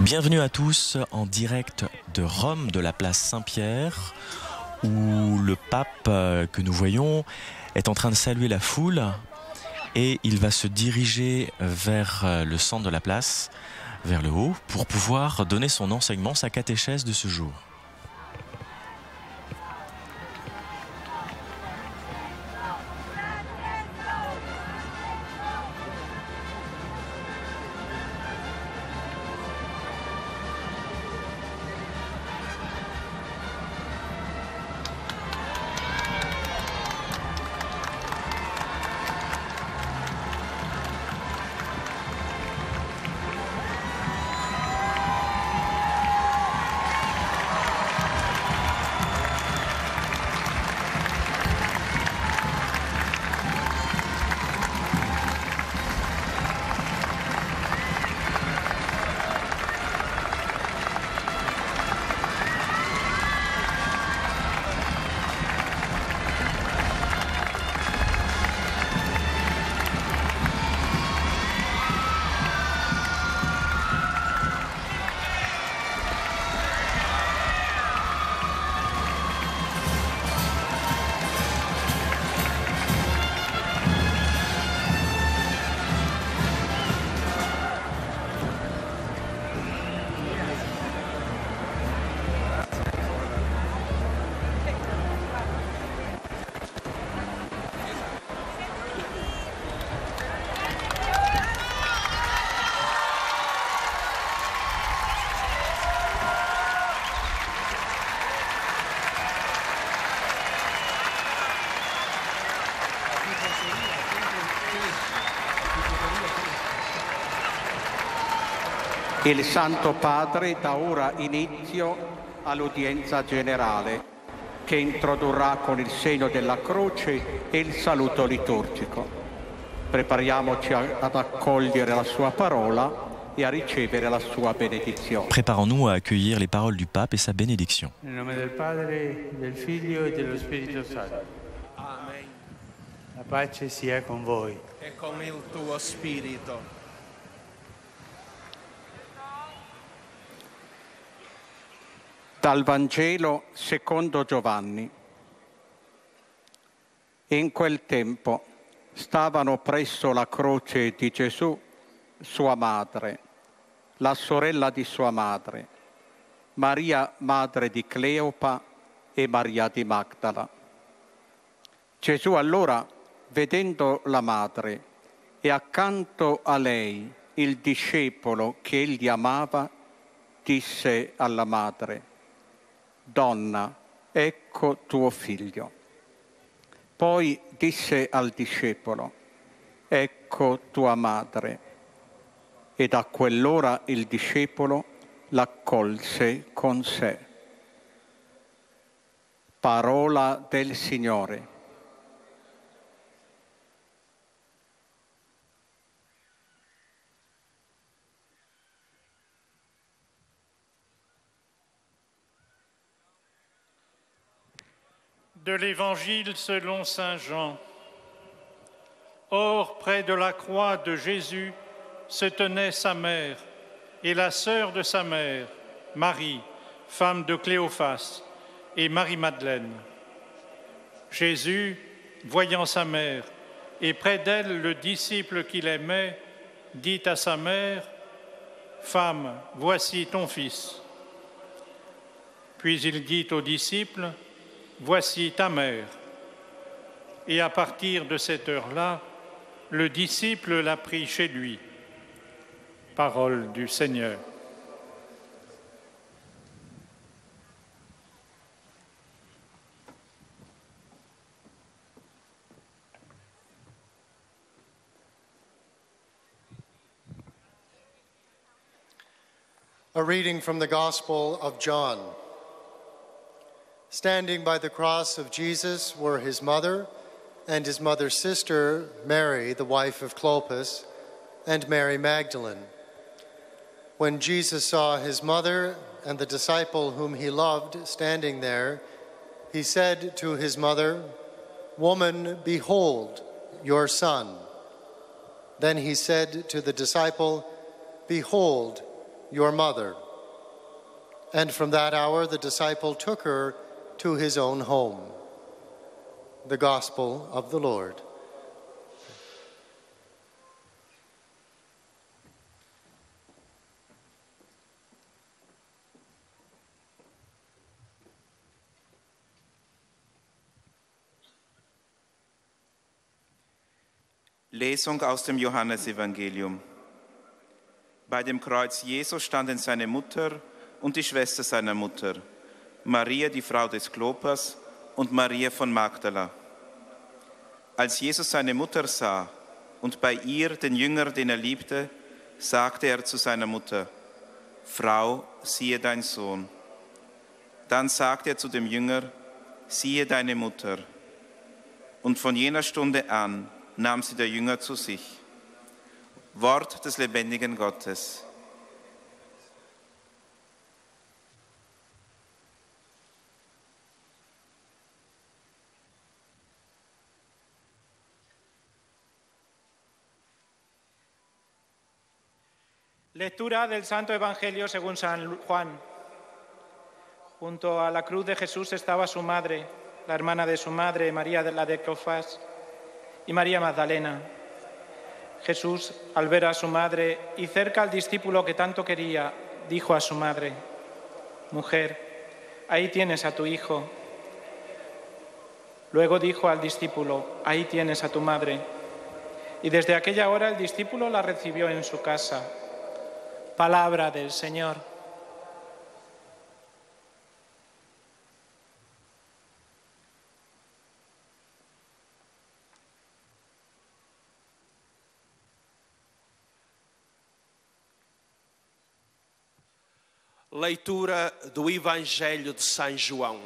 Bienvenue à tous en direct de Rome, de la place Saint-Pierre, où le pape que nous voyons est en train de saluer la foule et il va se diriger vers le centre de la place, vers le haut, pour pouvoir donner son enseignement, sa catéchèse de ce jour. Il Santo Padre dà ora inizio all'udienza generale, che introdurrà con il segno della croce e il saluto liturgico. Prepariamoci ad accogliere la sua parola e a ricevere la sua benedizione. Préparons-nous à accueillir les paroles du pape et sa bénédiction. Nel nome del Padre, del Figlio e dello Spirito Santo. Amen. La pace sia con voi. E con il tuo spirito. Dal Vangelo secondo Giovanni. In quel tempo stavano presso la croce di Gesù sua madre, la sorella di sua madre, Maria madre di Cleopa e Maria di Magdala. Gesù allora, vedendo la madre e accanto a lei il discepolo che egli amava, disse alla madre: «Donna, ecco tuo figlio». Poi disse al discepolo: «Ecco tua madre». E da quell'ora il discepolo l'accolse con sé. Parola del Signore. De l'Évangile selon saint Jean. Or, près de la croix de Jésus se tenait sa mère et la sœur de sa mère, Marie, femme de Cléophas, et Marie-Madeleine. Jésus, voyant sa mère et près d'elle le disciple qu'il aimait, dit à sa mère: « Femme, voici ton fils. » Puis il dit au disciple: « Voici ta mère. » Et à partir de cette heure-là, le disciple l'a pris chez lui. Parole du Seigneur. A reading from the Gospel of John. Standing by the cross of Jesus were his mother and his mother's sister, Mary, the wife of Clopas, and Mary Magdalene. When Jesus saw his mother and the disciple whom he loved standing there, he said to his mother, "Woman, behold your son." Then he said to the disciple, "Behold, your mother." And from that hour the disciple took her to his own home. The Gospel of the Lord. Lesung aus dem Johannesevangelium. Bei dem Kreuz Jesu standen seine Mutter und die Schwester seiner Mutter, Maria, die Frau des Klopas, und Maria von Magdala. Als Jesus seine Mutter sah und bei ihr den Jünger, den er liebte, sagte er zu seiner Mutter: „Frau, siehe dein Sohn." Dann sagte er zu dem Jünger: „Siehe deine Mutter." Und von jener Stunde an nahm sie der Jünger zu sich. Wort des lebendigen Gottes. Lectura del Santo Evangelio según San Juan. Junto a la cruz de Jesús estaba su madre, la hermana de su madre, María de la de Cleofás, y María Magdalena. Jesús, al ver a su madre y cerca al discípulo que tanto quería, dijo a su madre: «Mujer, ahí tienes a tu hijo». Luego dijo al discípulo: «Ahí tienes a tu madre». Y desde aquella hora el discípulo la recibió en su casa. Palabra del Señor. Leitura do Evangelho de São João.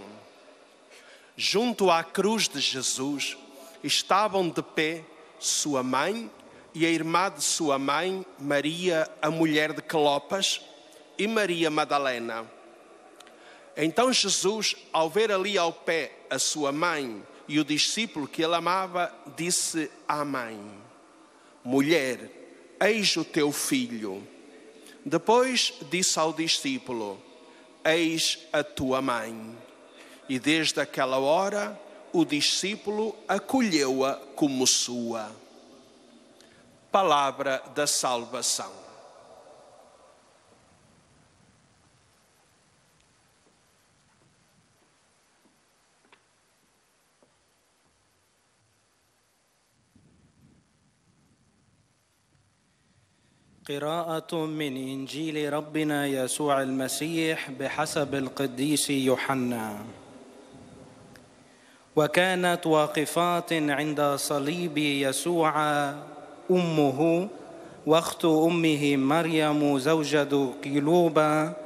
Junto à cruz de Jesus estavam de pé sua mãe e a irmã de sua mãe, Maria, a mulher de Clopas, e Maria Madalena. Então Jesus, ao ver ali ao pé a sua mãe e o discípulo que ele amava, disse à mãe: «Mulher, eis o teu filho». Depois disse ao discípulo: «Eis a tua mãe». E desde aquela hora o discípulo acolheu-a como sua. Palavra da salvação. قراءة من إنجيل ربنا يسوع المسيح بحسب القديس يوحنا. وكانت واقفات عند صليب يسوع أمه واخت أمه مريم زوجة قيلوبا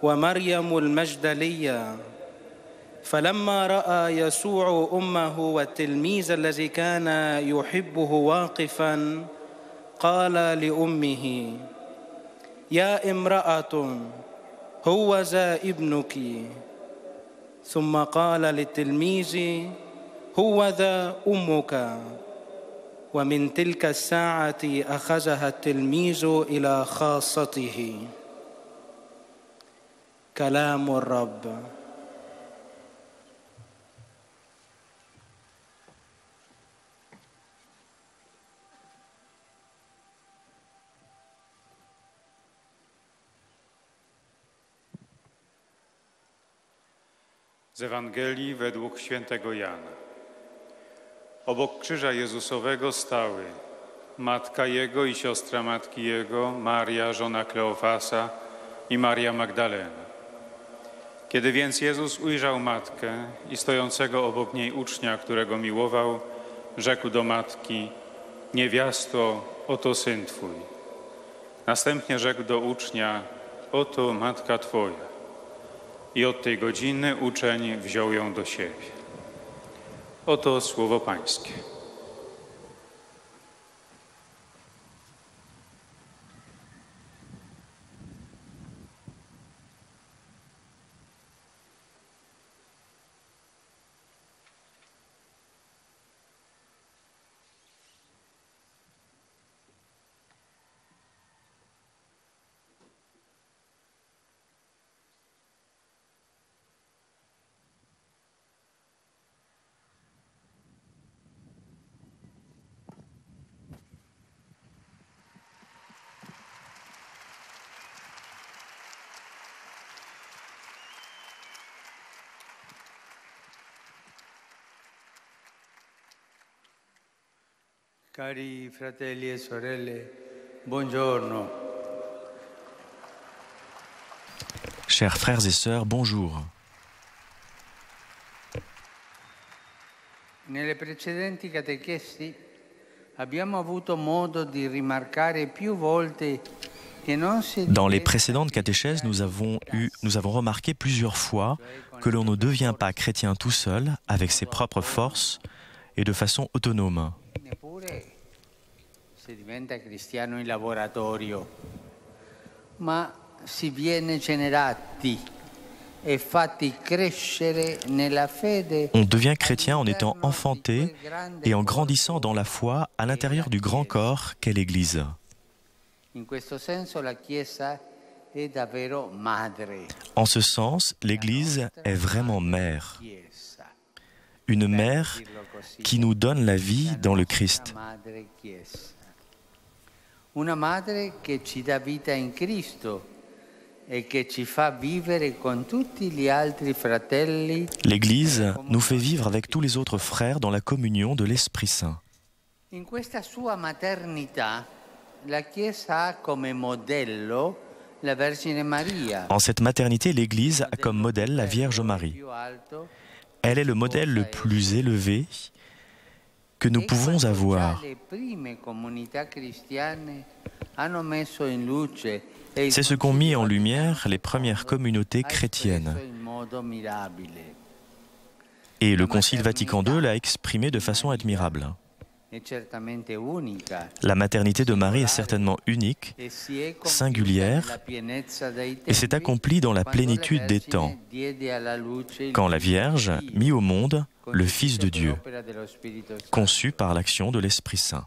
ومريم المجدلية. فلما رأى يسوع أمه والتلميذ الذي كان يحبه واقفا، قال لأمه: يا امرأة، هوذا ابنك. ثم قال للتلميذ: هوذا أمك. ومن تلك الساعة أخذها التلميذ إلى خاصته. كلام الرب. Z Ewangelii według świętego Jana. Obok krzyża Jezusowego stały matka Jego i siostra matki Jego, Maria, żona Kleofasa, i Maria Magdalena. Kiedy więc Jezus ujrzał matkę i stojącego obok niej ucznia, którego miłował, rzekł do matki: niewiasto, oto syn Twój. Następnie rzekł do ucznia: oto matka Twoja. I od tej godziny uczeń wziął ją do siebie. Oto słowo Pańskie. Cari fratelli e sorelle, buongiorno. Chers frères et sœurs, bonjour. Nelle precedenti catechesi abbiamo avuto modo di rimarcare più volte che non si Dans les précédentes catéchèses, nous avons remarqué plusieurs fois que l'on ne devient pas chrétien tout seul, avec ses propres forces et de façon autonome. si diventa cristiano in laboratorio, ma si viene generati e fatti crescere nella fede. On devient chrétien en étant enfanté et en grandissant dans la foi à l'intérieur du grand corps qu'est l'Église. In questo senso la Chiesa è davvero madre. En ce sens, l'Église est vraiment mère. Une mère qui nous donne la vie dans le Christ. Una madre che ci dà vita in Cristo e che ci fa vivere con tutti gli altri fratelli. L'Église nous fait vivre avec tous les autres frères dans la communion de l'Esprit Saint. In questa sua maternità, la Chiesa ha come modello la Vergine Maria. En cette maternité, l'Église a comme modèle la Vierge Marie. Elle est le modèle le plus élevé que nous pouvons avoir. C'est ce qu'ont mis en lumière les premières communautés chrétiennes. Et le Concile Vatican II l'a exprimé de façon admirable. La maternité de Marie est certainement unique, singulière, et s'est accomplie dans la plénitude des temps, quand la Vierge mit au monde le Fils de Dieu, conçu par l'action de l'Esprit Saint.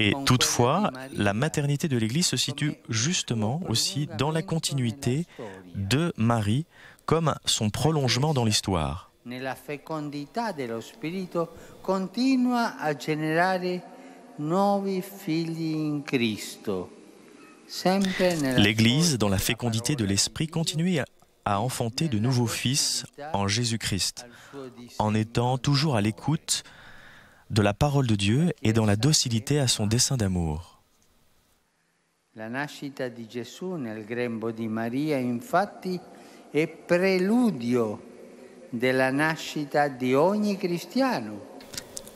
Et toutefois, la maternité de l'Église se situe justement aussi dans la continuité de Marie, comme son prolongement dans l'histoire. L'Église, dans la fécondité de l'Esprit, continue à enfanter de nouveaux fils en Jésus-Christ, en étant toujours à l'écoute de la parole de Dieu et dans la docilité à son dessein d'amour. La nascita di Gesù nel grembo di Maria, infatti, è preludio della nascita di ogni cristiano.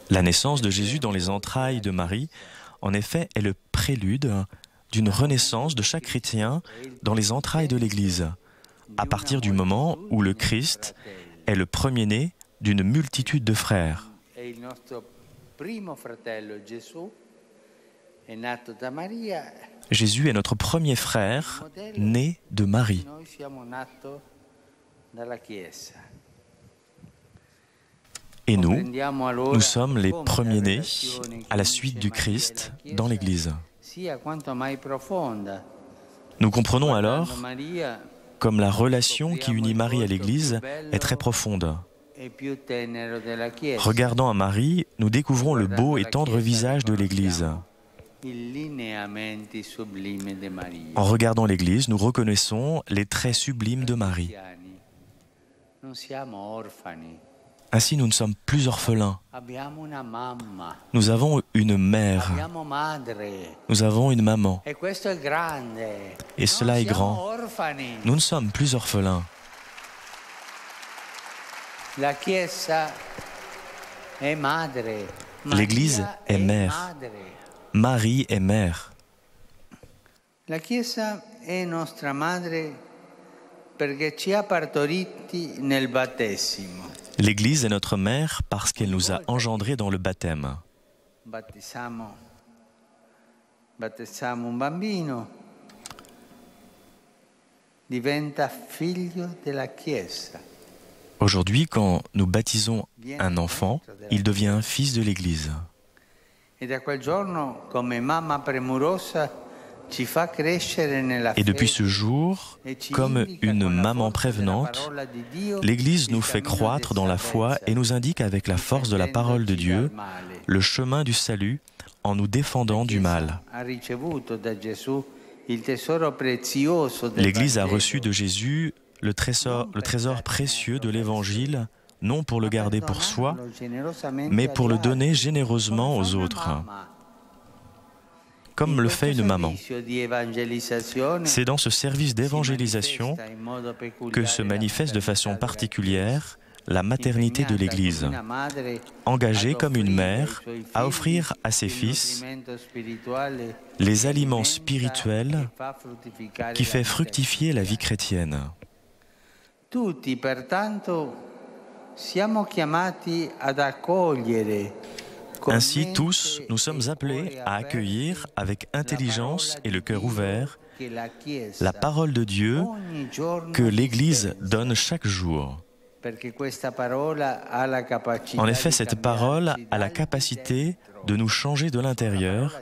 La naissance de Jésus dans les entrailles de Marie, en effet, est le prélude d'une renaissance de chaque chrétien dans les entrailles de l'Église, à partir du moment où le Christ est le premier-né d'une multitude de frères. Il nostro primo fratello Gesù è nato da Maria. Jésus est notre premier frère, né de Marie. Et nous sommes les premiers-nés à la suite du Christ dans l'Église. Nous comprenons alors comme la relation qui unit Marie à l'Église est très profonde. Regardant à Marie, nous découvrons le beau et tendre visage de l'Église. En regardant l'Église, nous reconnaissons les traits sublimes de Marie. Ainsi, nous ne sommes plus orphelins. Nous avons une mère. Nous avons une maman. Et cela est grand. Nous ne sommes plus orphelins. L'Église est mère. Marie est mère. La Chiesa è nostra madre perché ci ha partoriti nel battesimo. L'Église est notre mère parce qu'elle nous a engendrés dans le baptême. Battezziamo un bambino, diventa figlio della Chiesa. Aujourd'hui, quand nous baptisons un enfant, il devient un fils de l'Église. Et depuis ce jour, comme une maman prévenante, l'Église nous fait croître dans la foi et nous indique avec la force de la parole de Dieu le chemin du salut en nous défendant du mal. L'Église a reçu de Jésus le trésor précieux de l'Évangile, non pour le garder pour soi, mais pour le donner généreusement aux autres, comme le fait une maman. C'est dans ce service d'évangélisation que se manifeste de façon particulière la maternité de l'Église, engagée comme une mère à offrir à ses fils les aliments spirituels qui fait fructifier la vie chrétienne. Tutti, pertanto, siamo chiamati ad accogliere. Ainsi, tous, nous sommes appelés à accueillir avec intelligence et le cœur ouvert la parole de Dieu que l'Église donne chaque jour. En effet, cette parole a la capacité de nous changer de l'intérieur.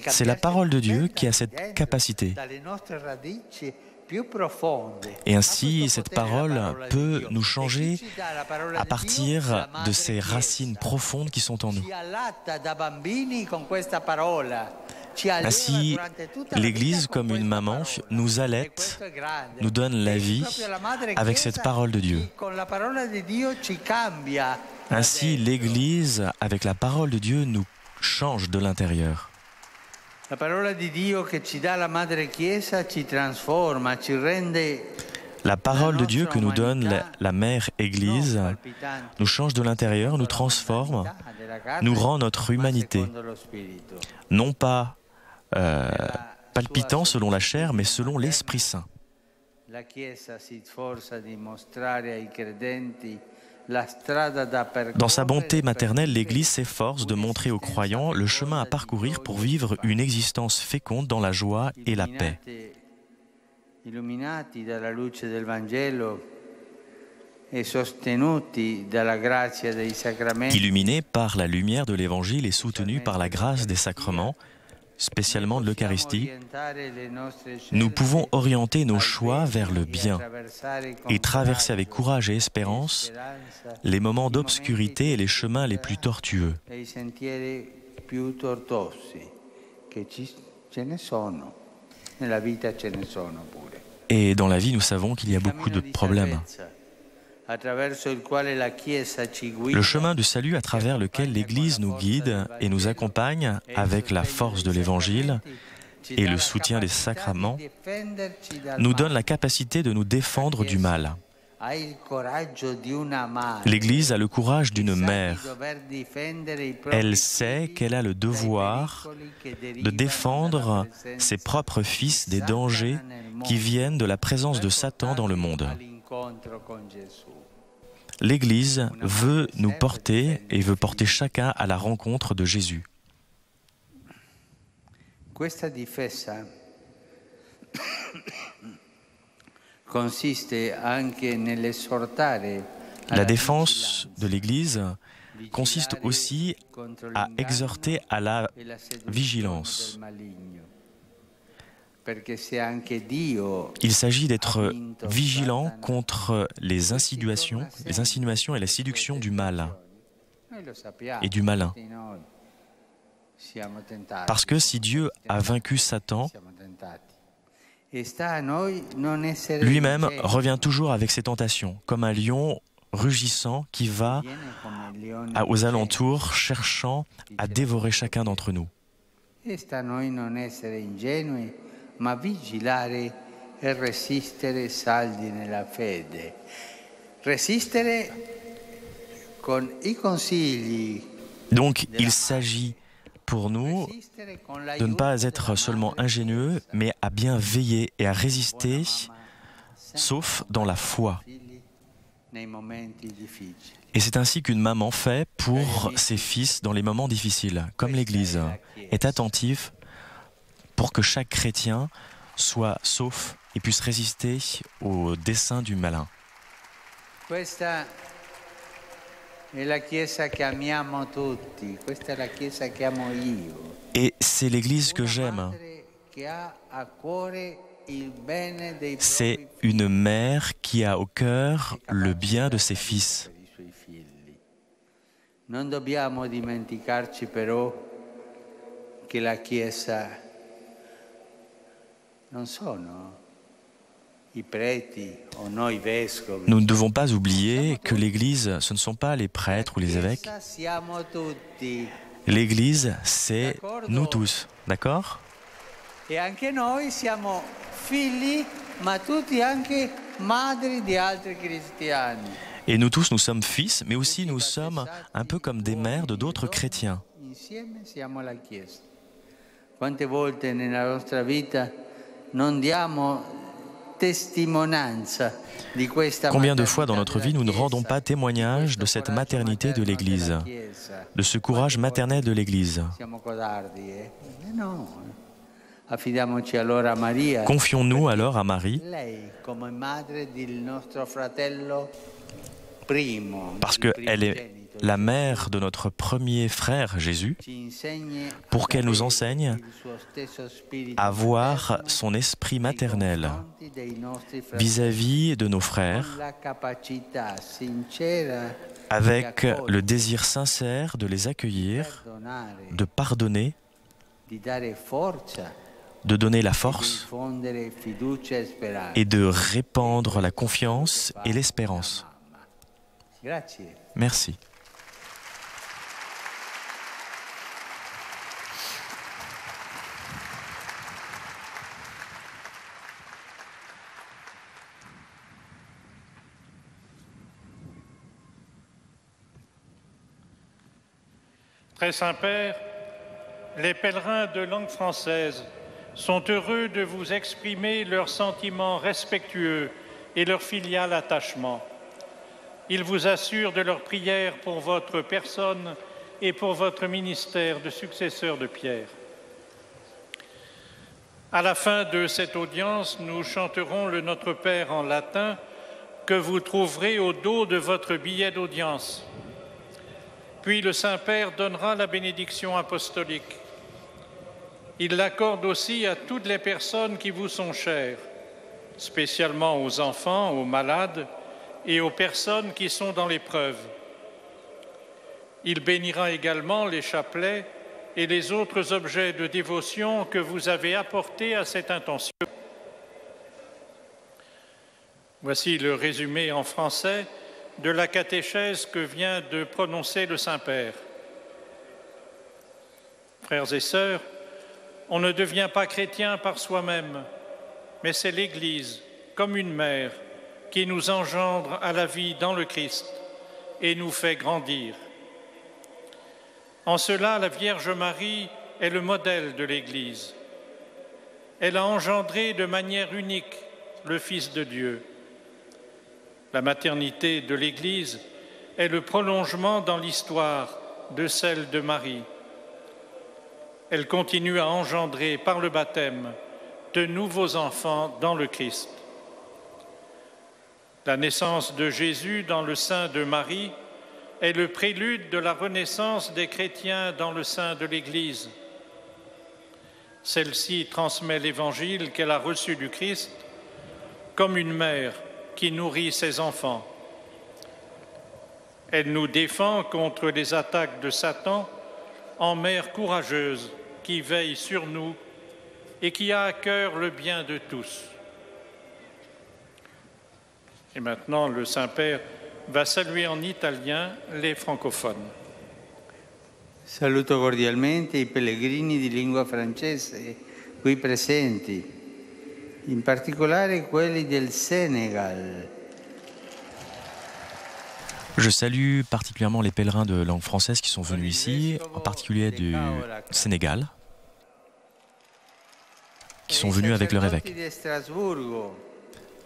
C'est la parole de Dieu qui a cette capacité. Et ainsi, cette parole peut nous changer à partir de ces racines profondes qui sont en nous. Ainsi, l'Église, comme une maman, nous allaite, nous donne la vie avec cette parole de Dieu. Ainsi, l'Église, avec la parole de Dieu, nous change de l'intérieur. La parola di Dio che ci dà la Madre Chiesa ci trasforma, ci rende. La parole de Dieu que nous donne la Mère Église nous change de l'intérieur, nous transforme, nous rend notre humanité, non pas palpitant selon la chair, mais selon l'Esprit Saint. La Chiesa si sforza di mostrare ai credenti. Dans sa bonté maternelle, l'Église s'efforce de montrer aux croyants le chemin à parcourir pour vivre une existence féconde dans la joie et la paix. Illuminati dalla luce del Vangelo e sostenuti dalla grazia dei sacramenti. Illuminés par la lumière de l'Évangile et soutenus par la grâce des sacrements, spécialement de l'Eucharistie, nous pouvons orienter nos choix vers le bien et traverser avec courage et espérance les moments d'obscurité et les chemins les plus tortueux. Et dans la vie, nous savons qu'il y a beaucoup de problèmes. Le chemin du salut à travers lequel l'Église nous guide et nous accompagne avec la force de l'Évangile et le soutien des sacrements nous donne la capacité de nous défendre du mal. L'Église a le courage d'une mère. Elle sait qu'elle a le devoir de défendre ses propres fils des dangers qui viennent de la présence de Satan dans le monde. L'Église veut nous porter et veut porter chacun à la rencontre de Jésus. Questa difesa consiste anche nell'esortare. La défense de l'Église consiste aussi à exhorter à la vigilance. Il s'agit d'être vigilant contre les insinuations et la séduction du mal et du malin. Parce que si Dieu a vaincu Satan, lui-même revient toujours avec ses tentations, comme un lion rugissant qui va aux alentours cherchant à dévorer chacun d'entre nous. Ma vigilare e resistere saldi nella fede. Resistere con I consigli. Donc, il s'agit pour nous de ne pas être seulement ingénieux, mais à bien veiller et à résister, sauf dans la foi. Et c'est ainsi qu'une maman fait pour ses fils dans les moments difficiles, comme l'Église est attentive pour que chaque chrétien soit sauf et puisse résister aux desseins du malin. Questa è la Chiesa che amiamo tutti, questa è la Chiesa che amo io. Et c'est l'Église que j'aime. C'est une mère qui a au cœur le bien de ses fils. Non dobbiamo dimenticarci però che la Chiesa non sono Nous ne devons pas oublier que l'Église, ce ne sont pas les prêtres ou les évêques. L'Église, c'est nous tous, d'accord? E anche noi siamo figli, ma tutti anche madri di altri cristiani. Et nous tous, nous sommes fils, mais aussi nous sommes un peu comme des mères de d'autres chrétiens. Insieme siamo la Chiesa. Quante volte nella nostra vita non diamo testimonianza di questa maternità? Combien de fois dans notre vie nous ne rendons pas témoignage de cette maternité de l'Église, de ce courage maternel de l'Église? Siamo codardi, No. Affidiamoci allora a Maria. Confions-nous alors à Marie, Lei come madre del nostro fratello primo. parce qu'elle est la mère de notre premier frère Jésus, pour qu'elle nous enseigne à voir son esprit maternel vis-à-vis de nos frères, avec le désir sincère de les accueillir, de pardonner, de donner la force et de répandre la confiance et l'espérance. Merci. Très Saint-Père, les pèlerins de langue française sont heureux de vous exprimer leurs sentiments respectueux et leur filial attachement. Ils vous assurent de leur prière pour votre personne et pour votre ministère de successeur de Pierre. À la fin de cette audience, nous chanterons le Notre Père en latin que vous trouverez au dos de votre billet d'audience. Puis le Saint-Père donnera la bénédiction apostolique. Il l'accorde aussi à toutes les personnes qui vous sont chères, spécialement aux enfants, aux malades et aux personnes qui sont dans l'épreuve. Il bénira également les chapelets et les autres objets de dévotion que vous avez apportés à cette intention. Voici le résumé en français de la catéchèse que vient de prononcer le Saint-Père. Frères et sœurs, on ne devient pas chrétien par soi-même, mais c'est l'Église, comme une mère, qui nous engendre à la vie dans le Christ et nous fait grandir. En cela, la Vierge Marie est le modèle de l'Église. Elle a engendré de manière unique le Fils de Dieu. La maternité de l'Église est le prolongement dans l'histoire de celle de Marie. Elle continue à engendrer par le baptême de nouveaux enfants dans le Christ. La naissance de Jésus dans le sein de Marie est le prélude de la renaissance des chrétiens dans le sein de l'Église. Celle-ci transmet l'Évangile qu'elle a reçu du Christ comme une mère qui nourrit ses enfants. Elle nous défend contre les attaques de Satan en mère courageuse qui veille sur nous et qui a à cœur le bien de tous. Et maintenant, le Saint-Père va saluer en italien les francophones. Saluto cordialmente i pellegrini di lingua francese qui presenti, in particolare quelli del Sénégal. Je salue particulièrement les pèlerins de langue française qui sont venus ici, en particulier du Sénégal, qui sont venus avec leur évêque.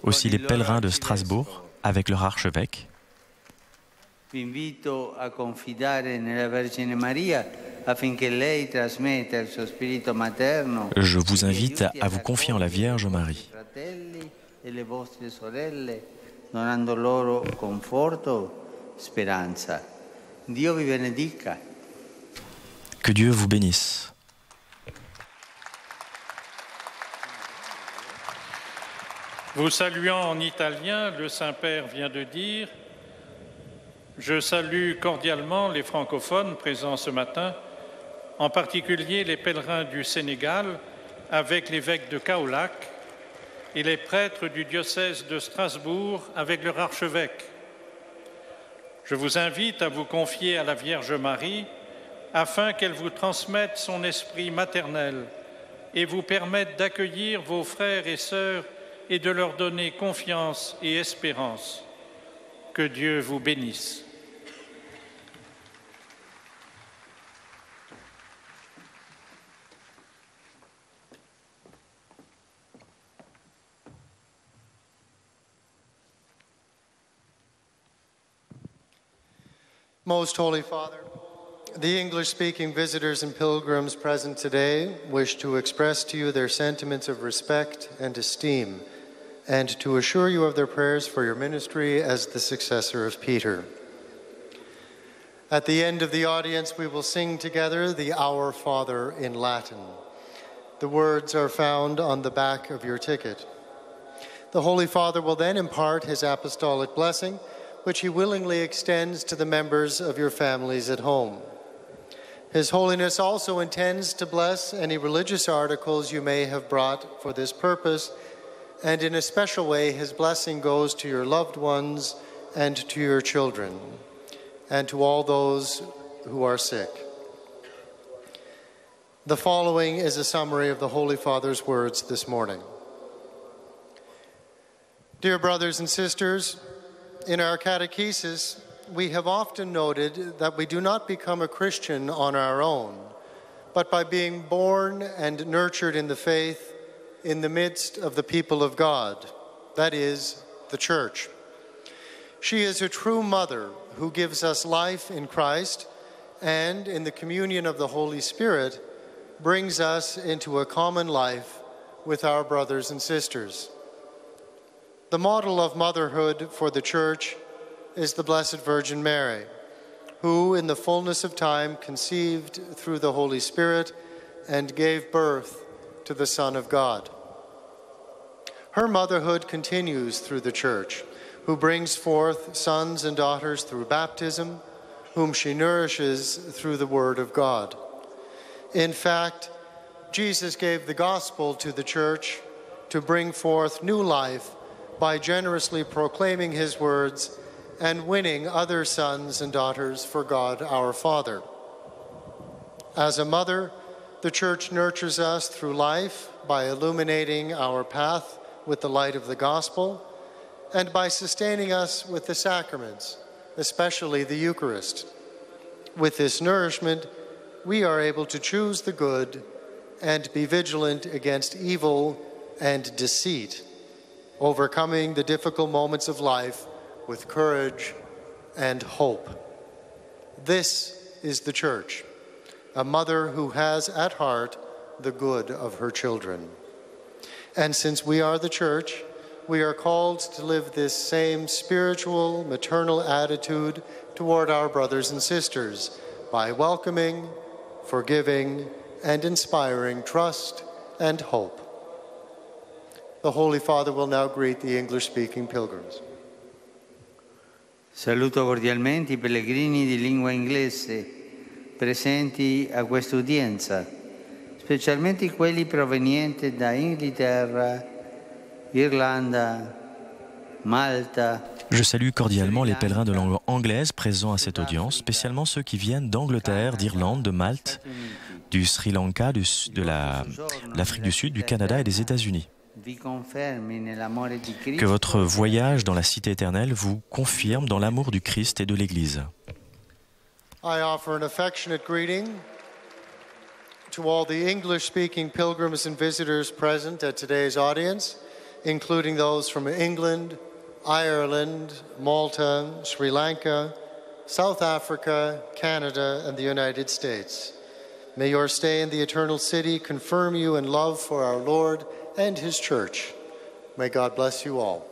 Aussi les pèlerins de Strasbourg avec leur archevêque. A confidare nella Vergine Maria affinché lei trasmetta il suo spirito materno. Je vous invite à vous confier en la Vierge Marie. Fratelli e le vostre sorelle, donando loro conforto, speranza. Dio vi benedica. Que Dieu vous bénisse. Vous saluant en italien, le Saint-Père vient de dire: je salue cordialement les francophones présents ce matin, en particulier les pèlerins du Sénégal, avec l'évêque de Kaolack, et les prêtres du diocèse de Strasbourg avec leur archevêque. Je vous invite à vous confier à la Vierge Marie afin qu'elle vous transmette son esprit maternel et vous permette d'accueillir vos frères et sœurs et de leur donner confiance et espérance. Que Dieu vous bénisse. Most Holy Father, the English-speaking visitors and pilgrims present today wish to express to you their sentiments of respect and esteem, and to assure you of their prayers for your ministry as the successor of Peter. At the end of the audience, we will sing together the Our Father in Latin. The words are found on the back of your ticket. The Holy Father will then impart his apostolic blessing, which he willingly extends to the members of your families at home. His Holiness also intends to bless any religious articles you may have brought for this purpose, and in a special way, his blessing goes to your loved ones and to your children, and to all those who are sick. The following is a summary of the Holy Father's words this morning. Dear brothers and sisters, in our catechesis, we have often noted that we do not become a Christian on our own, but by being born and nurtured in the faith in the midst of the people of God, that is, the Church. She is a true mother who gives us life in Christ and, in the communion of the Holy Spirit, brings us into a common life with our brothers and sisters. The model of motherhood for the Church is the Blessed Virgin Mary, who in the fullness of time conceived through the Holy Spirit and gave birth to the Son of God. Her motherhood continues through the Church, who brings forth sons and daughters through baptism, whom she nourishes through the Word of God. In fact, Jesus gave the gospel to the Church to bring forth new life by generously proclaiming his words and winning other sons and daughters for God our Father. As a mother, the Church nurtures us through life by illuminating our path with the light of the gospel and by sustaining us with the sacraments, especially the Eucharist. With this nourishment, we are able to choose the good and be vigilant against evil and deceit, overcoming the difficult moments of life with courage and hope. This is the Church, a mother who has at heart the good of her children. And since we are the Church, we are called to live this same spiritual, maternal attitude toward our brothers and sisters by welcoming, forgiving, and inspiring trust and hope. The Holy Father will now greet the English-speaking pilgrims. Saluto cordialmente I pellegrini di lingua inglese presenti a questa udienza, specialmente quelli provenienti da Inghilterra, Irlanda, Malta. Je salue cordialement les pèlerins de langue anglaise présents à cette audience, spécialement ceux qui viennent d'Angleterre, d'Irlande, de Malte, du Sri Lanka, de l'Afrique du Sud, du Canada et des États-Unis. Que votre voyage dans la cité éternelle vous confirme dans l'amour du Christ et de l'Église. I offer an affectionate greeting to all the English-speaking pilgrims and visitors present at today's audience, including those from England, Ireland, Malta, Sri Lanka, South Africa, Canada, and the United States. May your stay in the eternal city confirm you in love for our Lord and his Church. May God bless you all.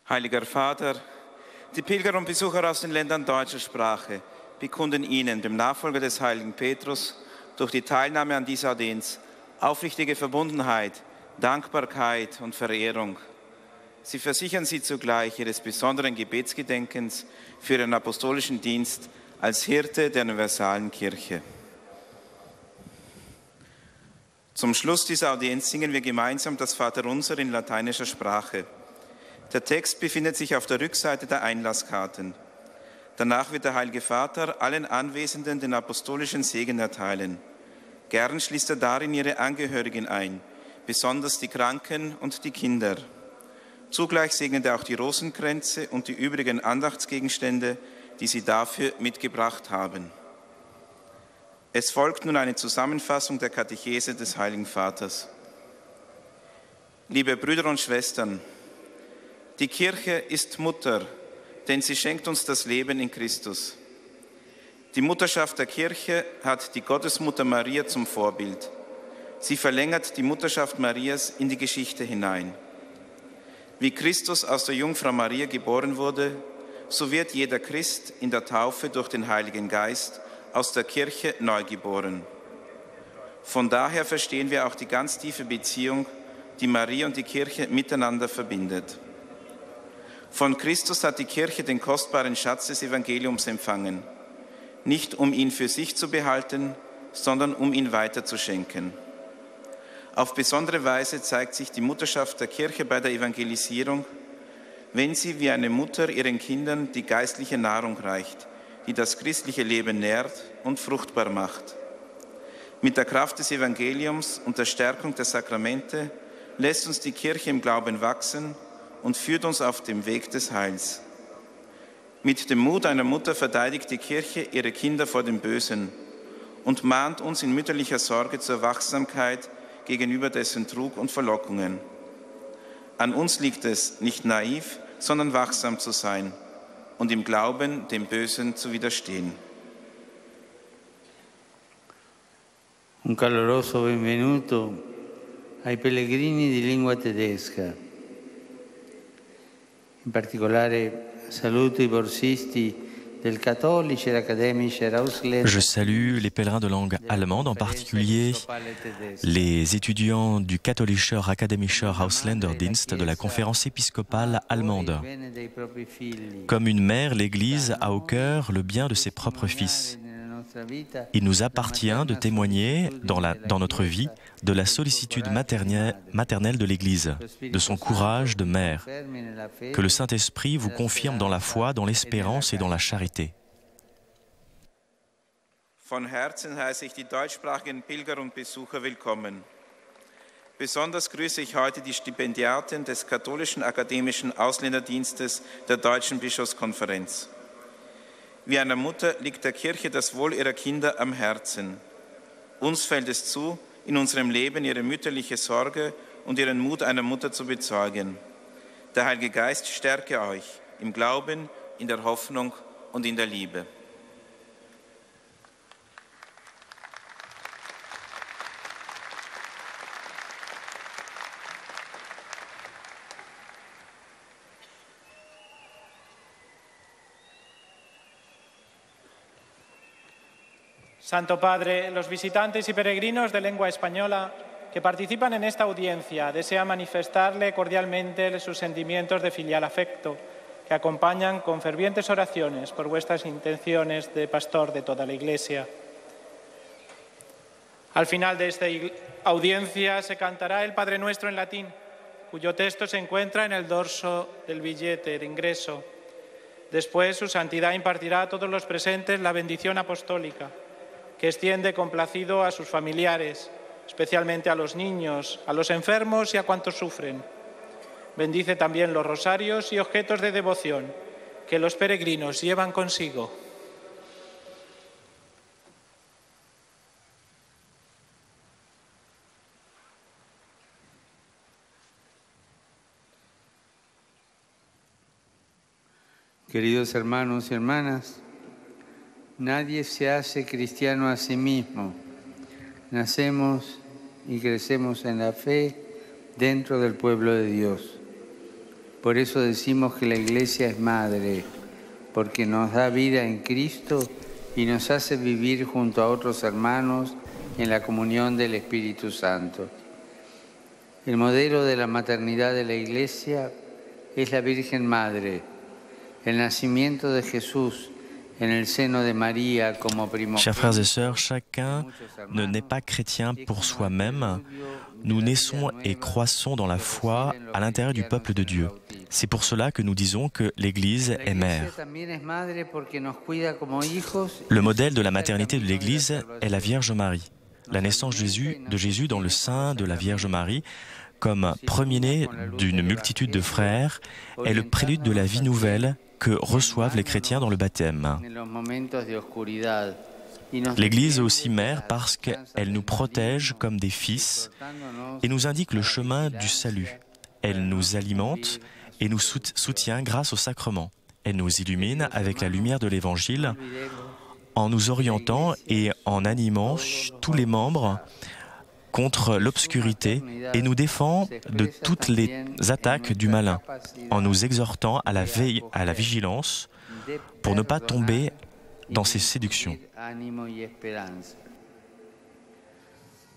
Heiliger Vater, die Pilger und Besucher aus den Ländern deutscher Sprache bekunden Ihnen, dem Nachfolger des heiligen Petrus, durch die Teilnahme an dieser Audienz aufrichtige Verbundenheit, Dankbarkeit und Verehrung. Sie versichern sie zugleich ihres besonderen Gebetsgedenkens für ihren apostolischen Dienst als Hirte der universalen Kirche. Zum Schluss dieser Audienz singen wir gemeinsam das Vaterunser in lateinischer Sprache. Der Text befindet sich auf der Rückseite der Einlasskarten. Danach wird der Heilige Vater allen Anwesenden den apostolischen Segen erteilen. Gern schließt er darin ihre Angehörigen ein, besonders die Kranken und die Kinder. Zugleich segnet er auch die Rosenkränze und die übrigen Andachtsgegenstände, die sie dafür mitgebracht haben. Es folgt nun eine Zusammenfassung der Katechese des Heiligen Vaters. Liebe Brüder und Schwestern, die Kirche ist Mutter, denn sie schenkt uns das Leben in Christus. Die Mutterschaft der Kirche hat die Gottesmutter Maria zum Vorbild. Sie verlängert die Mutterschaft Marias in die Geschichte hinein. Wie Christus aus der Jungfrau Maria geboren wurde, so wird jeder Christ in der Taufe durch den Heiligen Geist aus der Kirche neu geboren. Von daher verstehen wir auch die ganz tiefe Beziehung, die Maria und die Kirche miteinander verbindet. Von Christus hat die Kirche den kostbaren Schatz des Evangeliums empfangen, nicht um ihn für sich zu behalten, sondern um ihn weiterzuschenken. Auf besondere Weise zeigt sich die Mutterschaft der Kirche bei der Evangelisierung, wenn sie wie eine Mutter ihren Kindern die geistliche Nahrung reicht, die das christliche Leben nährt und fruchtbar macht. Mit der Kraft des Evangeliums und der Stärkung der Sakramente lässt uns die Kirche im Glauben wachsen und führt uns auf dem Weg des Heils. Mit dem Mut einer Mutter verteidigt die Kirche ihre Kinder vor dem Bösen und mahnt uns in mütterlicher Sorge zur Wachsamkeit gegenüber dessen Trug und Verlockungen. An uns liegt es, nicht naiv, sondern wachsam zu sein und im Glauben dem Bösen zu widerstehen. Un caloroso benvenuto ai pellegrini di lingua tedesca. In particolare saluto i borsisti del Katholischer Akademischer Ausländer. Je salue les pèlerins de langue allemande, en particulier les étudiants du Katholischer Akademischer Ausländerdienst de la conférence épiscopale allemande. Comme une mère, l'Église a au cœur le bien de ses propres fils. Il nous appartient de témoigner dans notre vie de la sollicitude maternelle de l'Église, de son courage de mère. Que le Saint-Esprit vous confirme dans la foi, dans l'espérance et dans la charité. Von Herzen heiße ich die deutschsprachigen Pilger und Besucher willkommen. Besonders grüße ich heute die Stipendiaten des Katholischen Akademischen Ausländerdienstes der Deutschen Bischofskonferenz. Wie einer Mutter liegt der Kirche das Wohl ihrer Kinder am Herzen. Uns fällt es zu, in unserem Leben ihre mütterliche Sorge und ihren Mut einer Mutter zu bezeugen. Der Heilige Geist stärke euch im Glauben, in der Hoffnung und in der Liebe. Santo Padre, los visitantes y peregrinos de lengua española que participan en esta audiencia desean manifestarle cordialmente sus sentimientos de filial afecto, que acompañan con fervientes oraciones por vuestras intenciones de pastor de toda la Iglesia. Al final de esta audiencia se cantará el Padre Nuestro en latín, cuyo texto se encuentra en el dorso del billete de ingreso. Después, su santidad impartirá a todos los presentes la bendición apostólica, que extiende complacido a sus familiares, especialmente a los niños, a los enfermos y a cuantos sufren. Bendice también los rosarios y objetos de devoción que los peregrinos llevan consigo. Queridos hermanos y hermanas, nadie se hace cristiano a sí mismo. Nacemos y crecemos en la fe dentro del pueblo de Dios. Por eso decimos que la Iglesia es madre, porque nos da vida en Cristo y nos hace vivir junto a otros hermanos en la comunión del Espíritu Santo. El modelo de la maternidad de la Iglesia es la Virgen Madre. El nacimiento de Jesús en el seno de María como primogénito. Chers frères et sœurs, chacun ne naît pas chrétien pour soi-même. Nous naissons et croissons dans la foi à l'intérieur du peuple de Dieu. C'est pour cela que nous disons que l'Église est mère. Le modèle de la maternité de l'Église est la Vierge Marie. La naissance de Jésus dans le sein de la Vierge Marie, comme premier-né d'une multitude de frères, est le prélude de la vie nouvelle que reçoivent les chrétiens dans le baptême. L'Église est aussi mère parce qu'elle nous protège comme des fils et nous indique le chemin du salut. Elle nous alimente et nous soutient grâce au sacrement. Elle nous illumine avec la lumière de l'Évangile en nous orientant et en animant tous les membres contre l'obscurité et nous défend de toutes les attaques du malin, en nous exhortant à la vigilance pour ne pas tomber dans ses séductions.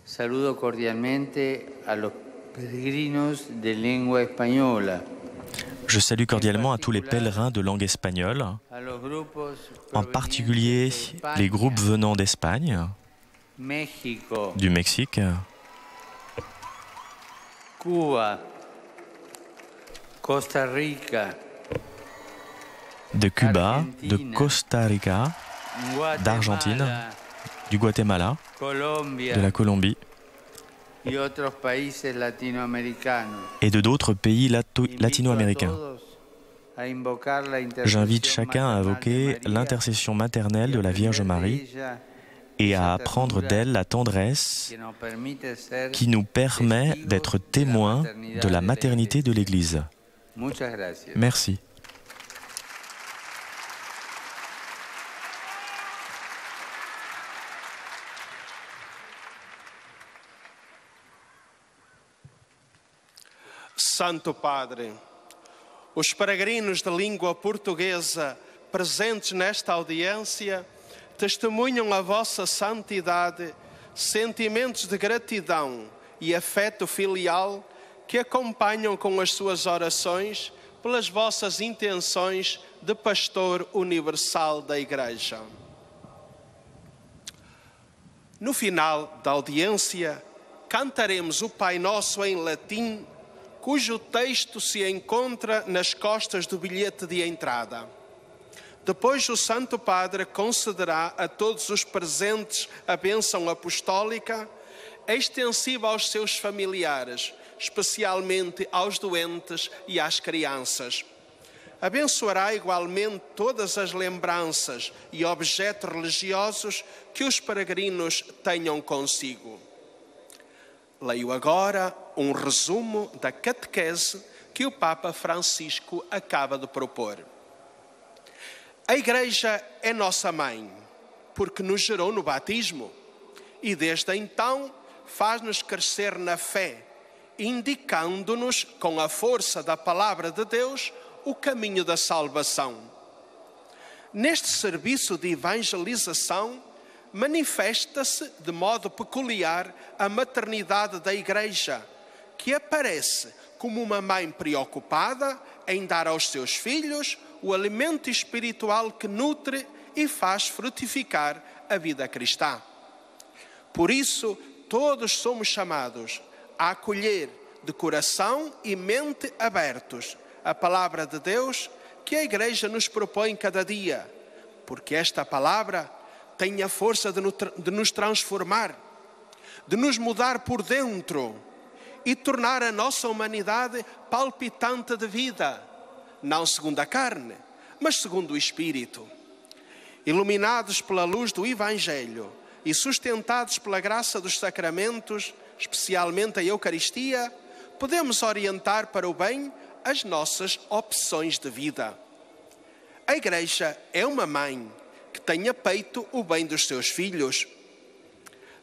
Saludo cordialmente a los peregrinos de lengua española. Je salue cordialement à tous les pèlerins de langue espagnole, en particulier les groupes venant d'Espagne, du Mexique, Cuba, Costa Rica, de Cuba, de Costa Rica, d'Argentine, du Guatemala, de la Colombie et de d'autres pays latino-américains. J'invite chacun à invoquer l'intercession maternelle de la Vierge Marie et à apprendre d'elle la tendresse qui nous permet d'être témoins de la maternité de l'Église. Merci. Santo Padre, os peregrinos de língua portuguesa presentes nesta audiência testemunham a vossa santidade, sentimentos de gratidão e afeto filial que acompanham com as suas orações pelas vossas intenções de pastor universal da Igreja. No final da audiência, cantaremos o Pai Nosso em latim, cujo texto se encontra nas costas do bilhete de entrada. Depois o Santo Padre concederá a todos os presentes a bênção apostólica, extensiva aos seus familiares, especialmente aos doentes e às crianças. Abençoará igualmente todas as lembranças e objetos religiosos que os peregrinos tenham consigo. Leio agora um resumo da catequese que o Papa Francisco acaba de propor. A Igreja é nossa mãe, porque nos gerou no batismo e desde então faz-nos crescer na fé, indicando-nos com a força da palavra de Deus o caminho da salvação. Neste serviço de evangelização, manifesta-se de modo peculiar a maternidade da Igreja, que aparece como uma mãe preocupada em dar aos seus filhos o alimento espiritual que nutre e faz frutificar a vida cristã. Por isso, todos somos chamados a acolher de coração e mente abertos a palavra de Deus que a Igreja nos propõe cada dia, porque esta palavra tem a força de nos transformar, de nos mudar por dentro e tornar a nossa humanidade palpitante de vida, não segundo a carne, mas segundo o Espírito. Iluminados pela luz do Evangelho e sustentados pela graça dos sacramentos, especialmente a Eucaristia, podemos orientar para o bem as nossas opções de vida. A Igreja é uma mãe que tem a peito o bem dos seus filhos,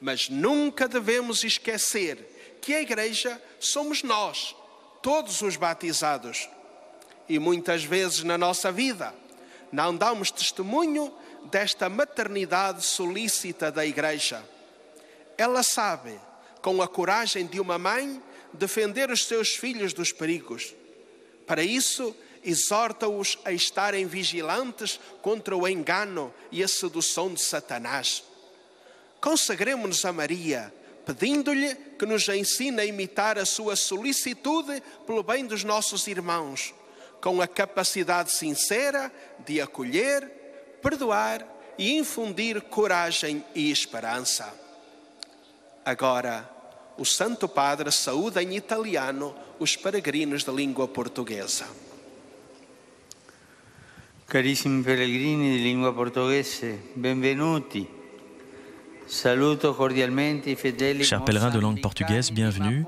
mas nunca devemos esquecer que a Igreja somos nós, todos os batizados. E muitas vezes na nossa vida não damos testemunho desta maternidade solícita da Igreja. Ela sabe, com a coragem de uma mãe, defender os seus filhos dos perigos. Para isso, exorta-os a estarem vigilantes contra o engano e a sedução de Satanás. Consagremos-nos a Maria, pedindo-lhe que nos ensine a imitar a sua solicitude pelo bem dos nossos irmãos, com a capacidade sincera de acolher, perdoar e infundir coragem e esperança. Agora, o Santo Padre saúda em italiano os peregrinos de língua portuguesa. Carissimi pellegrini di lingua portoghese, benvenuti. Saluto cordialmente i fedeli. Chers pèlerins de langue portugaise, bienvenue.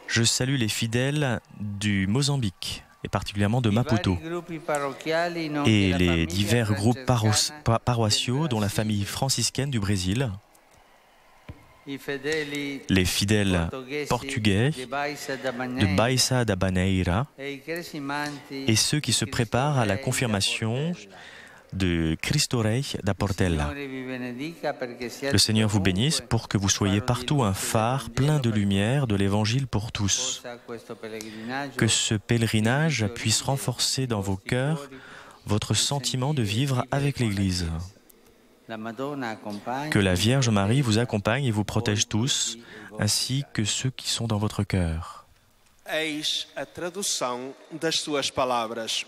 Je salue les fidèles du Mozambique, et particulièrement de Maputo, et les divers groupes paroissiaux, dont la famille franciscaine du Brésil, les fidèles portugais de Baissa da Baneira et ceux qui se préparent à la confirmation de Cristo Rei da Portela. Le Seigneur vous bénisse pour que vous soyez partout un phare plein de lumière de l'Évangile pour tous. Que ce pèlerinage puisse renforcer dans vos cœurs votre sentiment de vivre avec l'Église. Que la Vierge Marie vous accompagne et vous protège tous, ainsi que ceux qui sont dans votre cœur. Eis a tradução das suas palavras.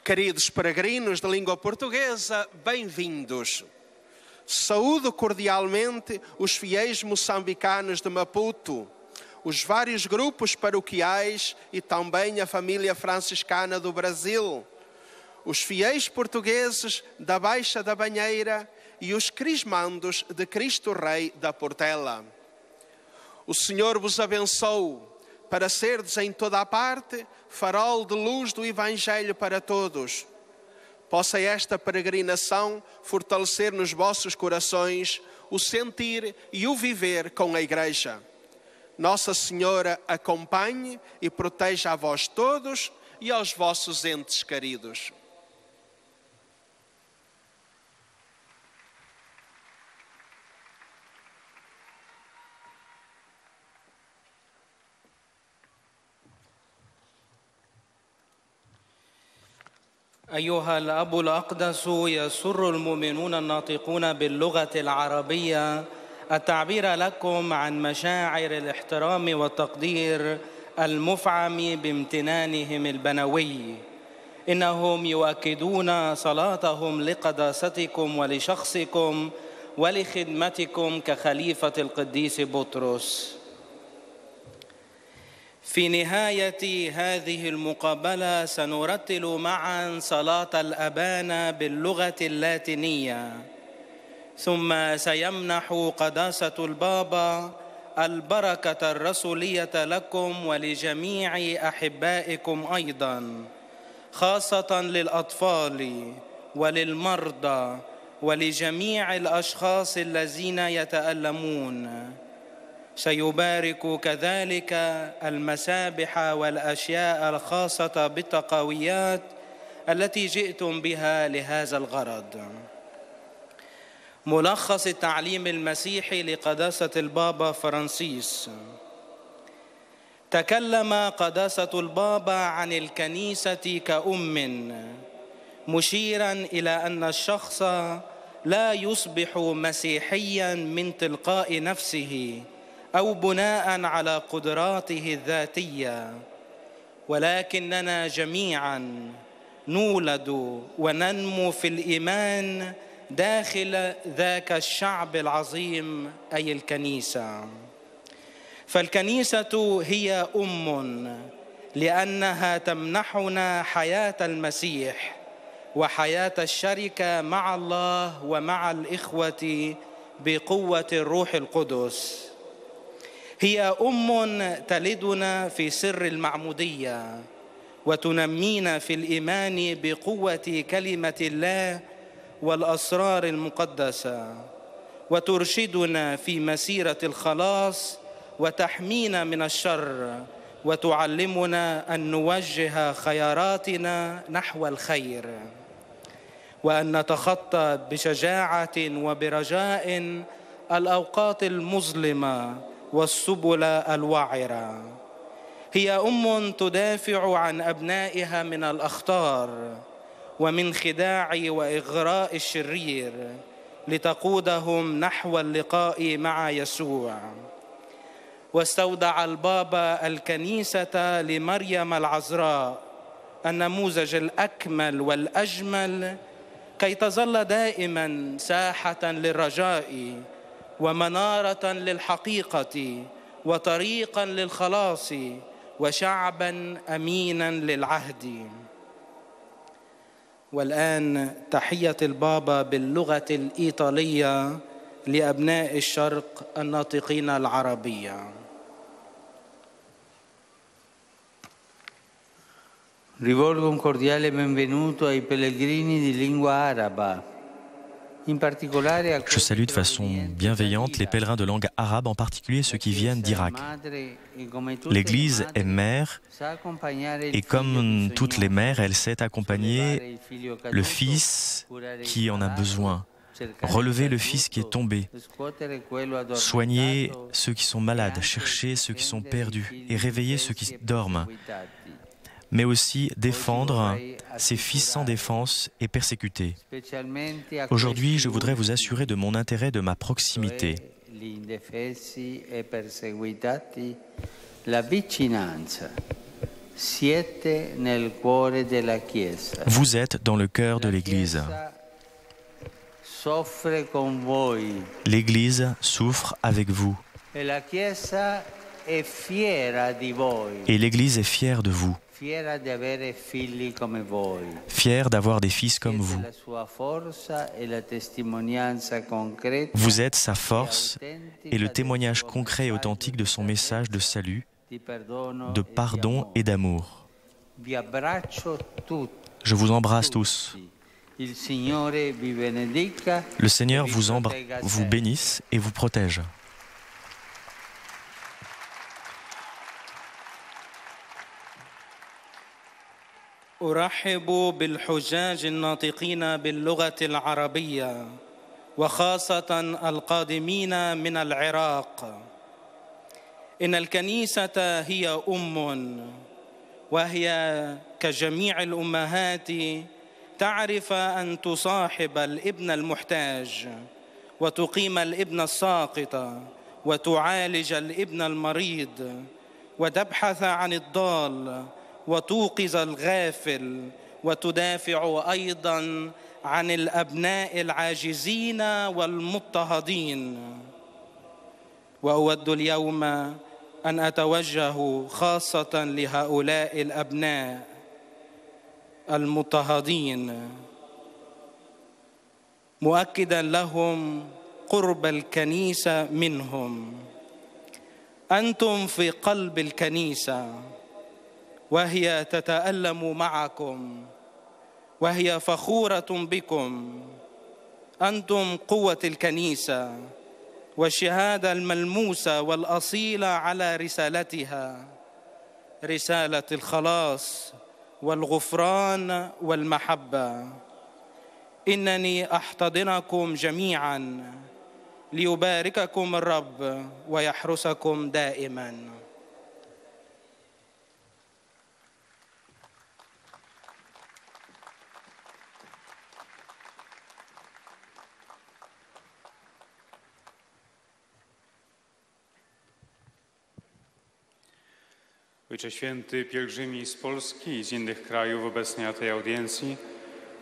Queridos peregrinos de língua portuguesa, bem-vindos. Saúdo cordialmente os fiéis moçambicanos de Maputo, os vários grupos paroquiais e também a família franciscana do Brasil, os fiéis portugueses da Baixa da Banheira e os crismandos de Cristo Rei da Portela. O Senhor vos abençoe para serdes em toda a parte farol de luz do Evangelho para todos. Possa esta peregrinação fortalecer nos vossos corações o sentir e o viver com a Igreja. Nossa Senhora acompanhe e proteja a vós todos e aos vossos entes queridos. أيها الأب الأقدس، يسر المؤمنون الناطقون باللغة العربية التعبير لكم عن مشاعر الاحترام والتقدير المفعم بامتنانهم البنوي. إنهم يؤكدون صلاتهم لقداستكم ولشخصكم ولخدمتكم كخليفة القديس بطرس. في نهاية هذه المقابلة سنرتل معا صلاة الأبانا باللغة اللاتينية، ثم سيمنح قداسة البابا البركة الرسولية لكم ولجميع أحبائكم أيضا، خاصة للأطفال وللمرضى ولجميع الأشخاص الذين يتألمون. سيبارك كذلك المسابح والأشياء الخاصة بالتقويات التي جئتم بها لهذا الغرض. ملخص التعليم المسيحي لقداسة البابا فرانسيس. تكلم قداسة البابا عن الكنيسة كأم، مشيرا إلى أن الشخص لا يصبح مسيحيا من تلقاء نفسه أو بناء على قدراته الذاتية، ولكننا جميعا نولد وننمو في الإيمان داخل ذاك الشعب العظيم أي الكنيسة. فالكنيسة هي أم لأنها تمنحنا حياة المسيح وحياة الشركة مع الله ومع الإخوة بقوة الروح القدس. هي أم تلدنا في سر المعمودية وتنمينا في الإيمان بقوة كلمة الله والأسرار المقدسة، وترشدنا في مسيرة الخلاص وتحمينا من الشر، وتعلمنا أن نوجه خياراتنا نحو الخير، وأن نتخطى بشجاعة وبرجاء الأوقات المظلمة والسبل الوعرة. هي أم تدافع عن أبنائها من الأخطار ومن خداع وإغراء الشرير لتقودهم نحو اللقاء مع يسوع. واستودع البابا الكنيسة لمريم العذراء النموذج الأكمل والأجمل كي تظل دائما ساحة للرجاء ومنارة للحقيقة وطريقا للخلاص وشعبا أمينا للعهد. والآن تحية البابا باللغة الإيطالية لأبناء الشرق الناطقين العربية. Rivolgo un cordiale benvenuto ai pellegrini di lingua araba. Je salue de façon bienveillante les pèlerins de langue arabe, en particulier ceux qui viennent d'Irak. L'Église est mère et comme toutes les mères, elle sait accompagner le fils qui en a besoin, relever le fils qui est tombé, soigner ceux qui sont malades, chercher ceux qui sont perdus et réveiller ceux qui dorment, mais aussi défendre ces fils sans défense et persécutés. Aujourd'hui, je voudrais vous assurer de mon intérêt, de ma proximité. Vous êtes dans le cœur de l'Église. L'Église souffre avec vous. Et l'Église est fière de vous. Fier d'avoir des fils comme vous. Vous êtes sa force et le témoignage concret et authentique de son message de salut, de pardon et d'amour. Je vous embrasse tous. Le Seigneur vous bénisse et vous protège. أرحب بالحجاج الناطقين باللغة العربية وخاصة القادمين من العراق. إن الكنيسة هي وهي كجميع الأمهات تعرف أن تصاحب الابن المحتاج وتقيم الابن الساقط وتعالج الابن المريض وتبحث عن الضال وتوقظ الغافل وتدافع أيضا عن الأبناء العاجزين والمضطهدين. وأود اليوم أن أتوجه خاصة لهؤلاء الأبناء المضطهدين مؤكدا لهم قرب الكنيسة منهم. أنتم في قلب الكنيسة وهي تتألم معكم وهي فخورة بكم. أنتم قوة الكنيسة والشهادة الملموسة والأصيلة على رسالتها، رسالة الخلاص والغفران والمحبة. إنني أحتضنكم جميعا ليبارككم الرب ويحرسكم دائما. Ojcze Święty, pielgrzymi z Polski i z innych krajów obecni na tej audiencji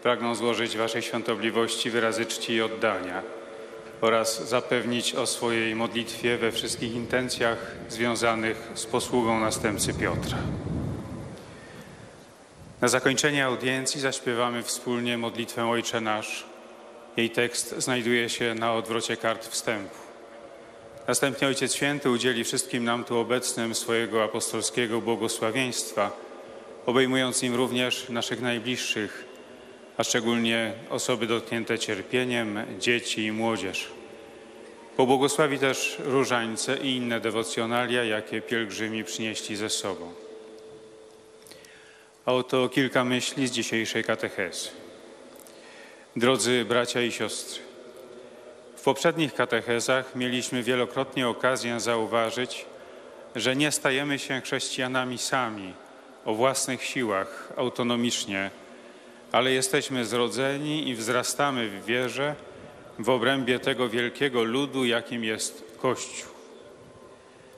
pragną złożyć Waszej Świątobliwości wyrazy czci i oddania oraz zapewnić o swojej modlitwie we wszystkich intencjach związanych z posługą następcy Piotra. Na zakończenie audiencji zaśpiewamy wspólnie modlitwę Ojcze Nasz. Jej tekst znajduje się na odwrocie kart wstępu. Następnie Ojciec Święty udzieli wszystkim nam tu obecnym swojego apostolskiego błogosławieństwa, obejmując nim również naszych najbliższych, a szczególnie osoby dotknięte cierpieniem, dzieci i młodzież. Pobłogosławi też różańce i inne dewocjonalia, jakie pielgrzymi przynieśli ze sobą. A oto kilka myśli z dzisiejszej katechezy. Drodzy bracia i siostry, w poprzednich katechezach mieliśmy wielokrotnie okazję zauważyć, że nie stajemy się chrześcijanami sami, o własnych siłach, autonomicznie, ale jesteśmy zrodzeni i wzrastamy w wierze w obrębie tego wielkiego ludu, jakim jest Kościół.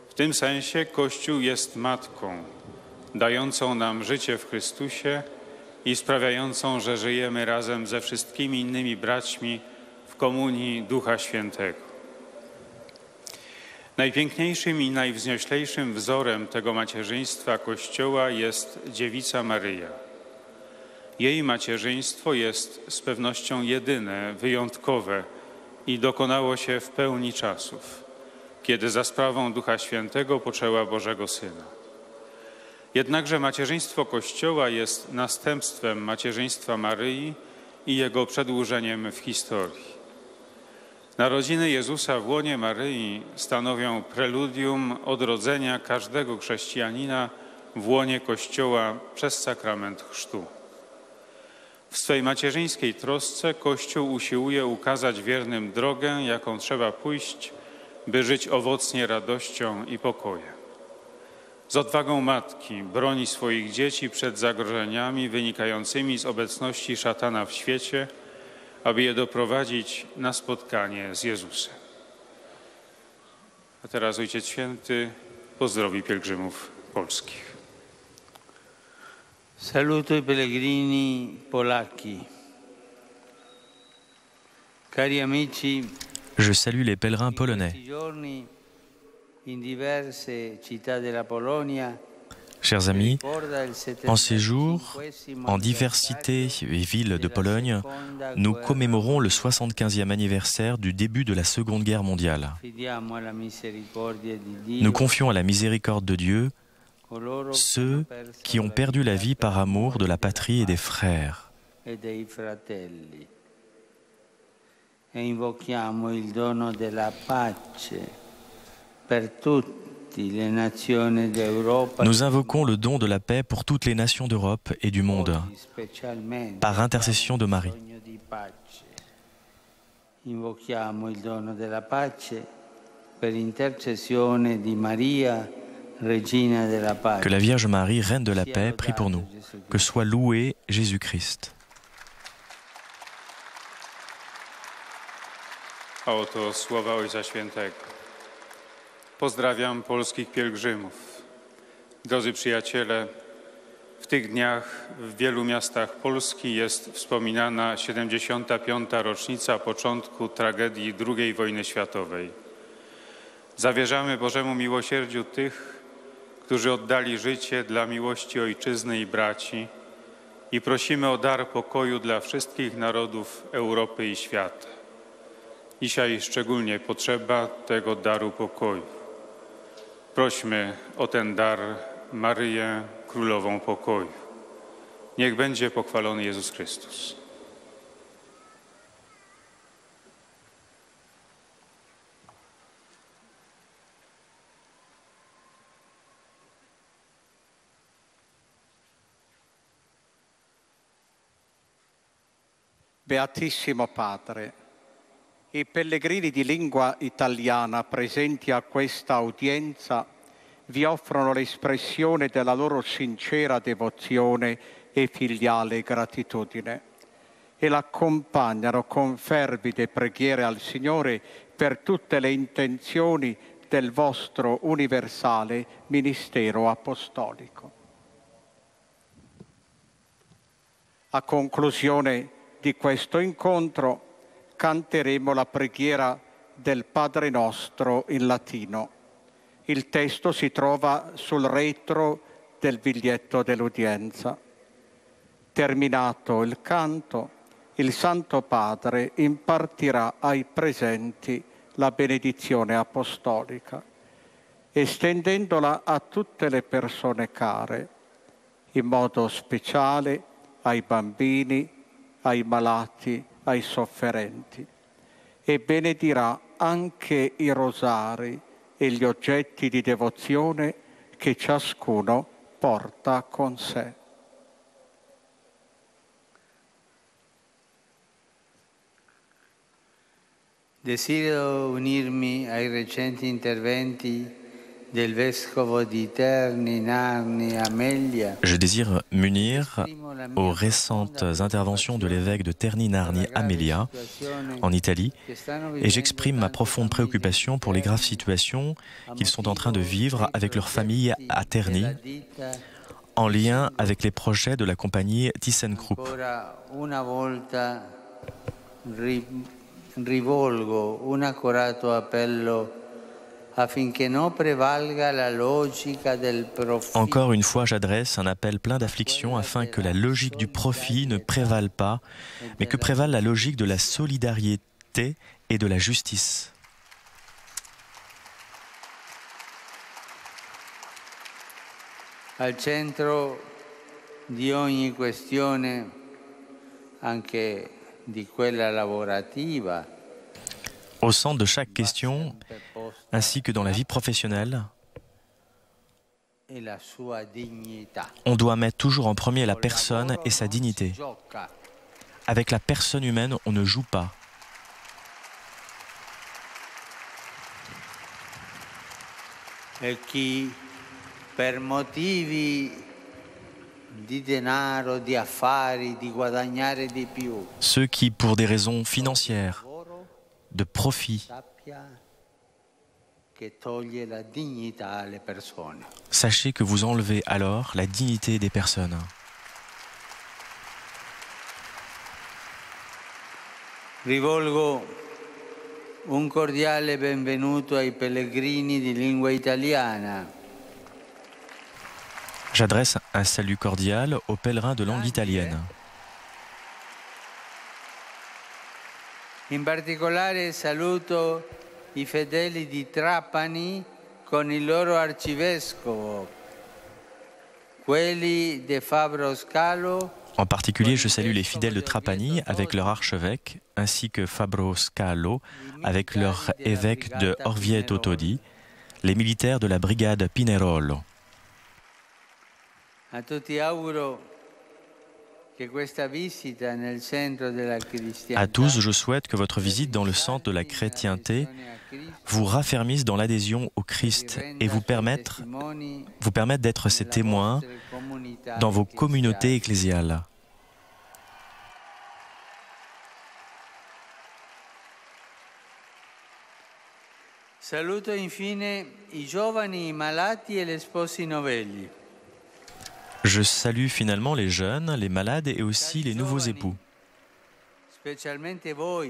W tym sensie Kościół jest matką, dającą nam życie w Chrystusie i sprawiającą, że żyjemy razem ze wszystkimi innymi braćmi w komunii Ducha Świętego. Najpiękniejszym i najwznioślejszym wzorem tego macierzyństwa Kościoła jest Dziewica Maryja. Jej macierzyństwo jest z pewnością jedyne, wyjątkowe i dokonało się w pełni czasów, kiedy za sprawą Ducha Świętego poczęła Bożego Syna. Jednakże macierzyństwo Kościoła jest następstwem macierzyństwa Maryi i jego przedłużeniem w historii. Narodziny Jezusa w łonie Maryi stanowią preludium odrodzenia każdego chrześcijanina w łonie Kościoła przez sakrament chrztu. W swej macierzyńskiej trosce Kościół usiłuje ukazać wiernym drogę, jaką trzeba pójść, by żyć owocnie radością i pokojem. Z odwagą matki broni swoich dzieci przed zagrożeniami wynikającymi z obecności szatana w świecie, aby je doprowadzić na spotkanie z Jezusem. A teraz Ojciec Święty pozdrowi pielgrzymów polskich. Saluto i pellegrini polacchi. Cari amici, Je salue les pèlerins polonais. in diverse città della Polonia, Chers amis, en ces jours, en diversité et villes de Pologne, nous commémorons le 75e anniversaire du début de la Seconde Guerre mondiale. Nous confions à la miséricorde de Dieu ceux qui ont perdu la vie par amour de la patrie et des frères. e invochiamo il dono della pace per tutte le nazioni d'Europa. Nous invoquons le don de la paix pour toutes les nations d'Europe et du monde, par intercession de Marie. Invochiamo il dono della pace per intercessione di Maria, Regina della pace. Que la Vierge Marie, Reine de la paix, prie pour nous. Que soit loué Jésus-Christ. A oto słowa Ojca Świętego. Pozdrawiam polskich pielgrzymów. Drodzy przyjaciele, w tych dniach w wielu miastach Polski jest wspominana 75. rocznica początku tragedii II wojny światowej. Zawierzamy Bożemu miłosierdziu tych, którzy oddali życie dla miłości Ojczyzny i braci i prosimy o dar pokoju dla wszystkich narodów Europy i świata. Dzisiaj szczególnie potrzeba tego daru pokoju. Prośmy o ten dar Maryję, Królową Pokoju. Niech będzie pochwalony Jezus Chrystus. Beatissimo Padre, i pellegrini di lingua italiana presenti a questa udienza vi offrono l'espressione della loro sincera devozione e filiale gratitudine e l'accompagnano con fervide preghiere al Signore per tutte le intenzioni del vostro universale ministero apostolico. A conclusione di questo incontro canteremo la preghiera del Padre Nostro in latino. Il testo si trova sul retro del biglietto dell'udienza. Terminato il canto, il Santo Padre impartirà ai presenti la benedizione apostolica, estendendola a tutte le persone care, in modo speciale ai bambini, ai malati, ai sofferenti, e benedirà anche i rosari e gli oggetti di devozione che ciascuno porta con sé. Desidero unirmi ai recenti interventi del vescovo di Terni, Narni, Amelia. Je désire m'unir aux récentes interventions de l'évêque de Terni, Narni, Amelia, en Italie, et j'exprime ma profonde préoccupation pour les graves situations qu'ils sont en train de vivre avec leur famille à Terni, en lien avec les projets de la compagnie ThyssenKrupp. Rivolgo un accorato appello affinché non prevalga la logica del profitto. Encore une fois, j'adresse un appel plein d'affliction afin que la logique du profit ne prévale pas, mais que prévale la logique de la solidarité et de la justice. Al centro di ogni questione, anche di quella lavorativa, au centre de chaque question, ainsi que dans la vie professionnelle, on doit mettre toujours en premier la personne et sa dignité. Avec la personne humaine, on ne joue pas. E chi per motivi di denaro, di affari, di guadagnare di più, ceux qui, pour des raisons financières, de profit, sachez que vous enlevez alors la dignité des personnes. Rivolgo un cordiale benvenuto ai pellegrini di lingua italiana. J'adresse un salut cordial aux pèlerins de langue italienne. In particolare saluto i fedeli di Trapani con il loro arcivescovo, quelli de Fabro Scalo. En particulier, je salue les fidèles de Trapani avec leur archevêque, ainsi que Fabro Scalo avec leur évêque de Orvieto Todi, les militaires de la brigade Pinerolo. A tutti auguro che questa visita nel centro della cristianità. À tous, je souhaite que votre visite dans le centre de la chrétienté vous raffermisse dans l'adhésion au Christ et vous permette d'être ses témoins dans vos communautés ecclésiales. Saluto infine i giovani, i malati e gli sposi novelli. Je salue finalement les jeunes, les malades et aussi les nouveaux époux. Specialmente voi,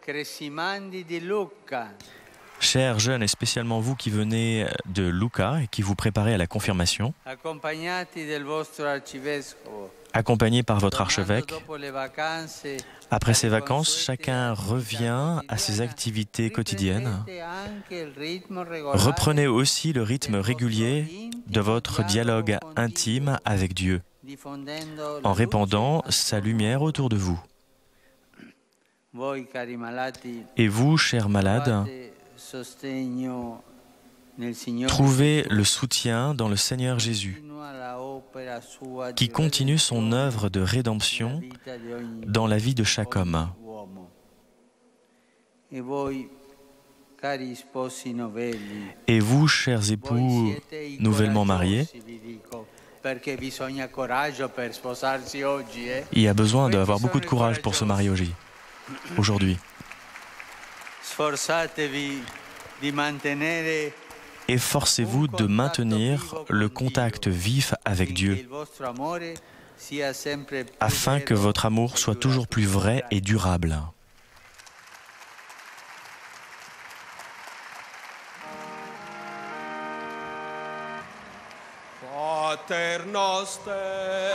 Cressimandi di Lucca. Chers jeunes, et spécialement vous qui venez de Lucca et qui vous préparez à la confirmation, Accompagnati del vostro arcivescovo. accompagnés par votre archevêque, après ces vacances, chacun revient à ses activités quotidiennes. Reprenez aussi le rythme régulier de votre dialogue intime avec Dieu, en répandant sa lumière autour de vous. Et vous, chers malades, trouvez le soutien dans le Seigneur Jésus, qui continue son œuvre de rédemption dans la vie de chaque homme. Et vous, chers époux nouvellement mariés, il y a besoin d'avoir beaucoup de courage pour se marier aujourd'hui. Efforcez-vous de maintenir le contact vif avec Dieu, afin que votre amour soit toujours plus vrai et durable. Pater noster,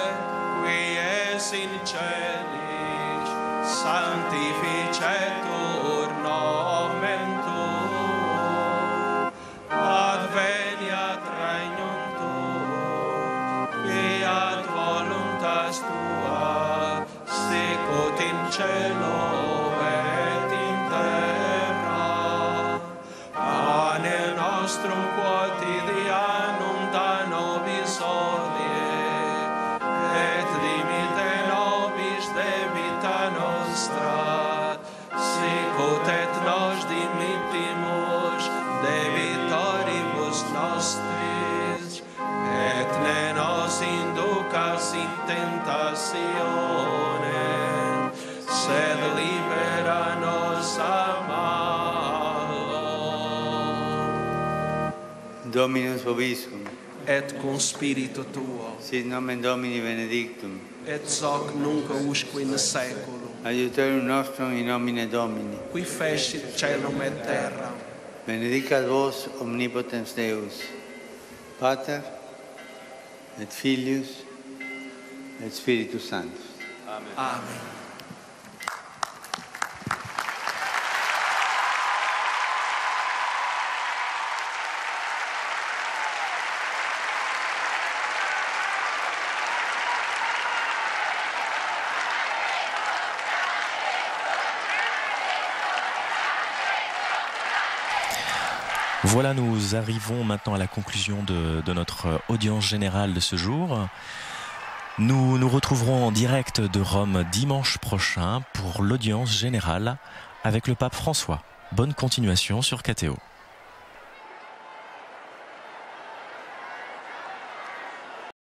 qui es in celis, sanctificetur nomen tuum, adveniat regnum tuum, fiat voluntas tua, sicut in cielo et in terra. Panem nostrum quotidianum da nobis hodie, et dimite nobis debita nostra, sicut et nos dimittimus debitoribus Dominus vobiscum, et cum spiritu tuo, sit nomen Domini benedictum, et hoc nunc usque in saeculum, aiutorium nostrum in nomine Domini, qui fecit caelum et terra. benedicat vos omnipotens Deus, Pater, et Filius, et Spiritus Sanctus. Amen. Voilà, nous arrivons maintenant à la conclusion de notre audience générale de ce jour. Nous nous retrouverons en direct de Rome dimanche prochain pour l'audience générale avec le pape François. Bonne continuation sur KTO.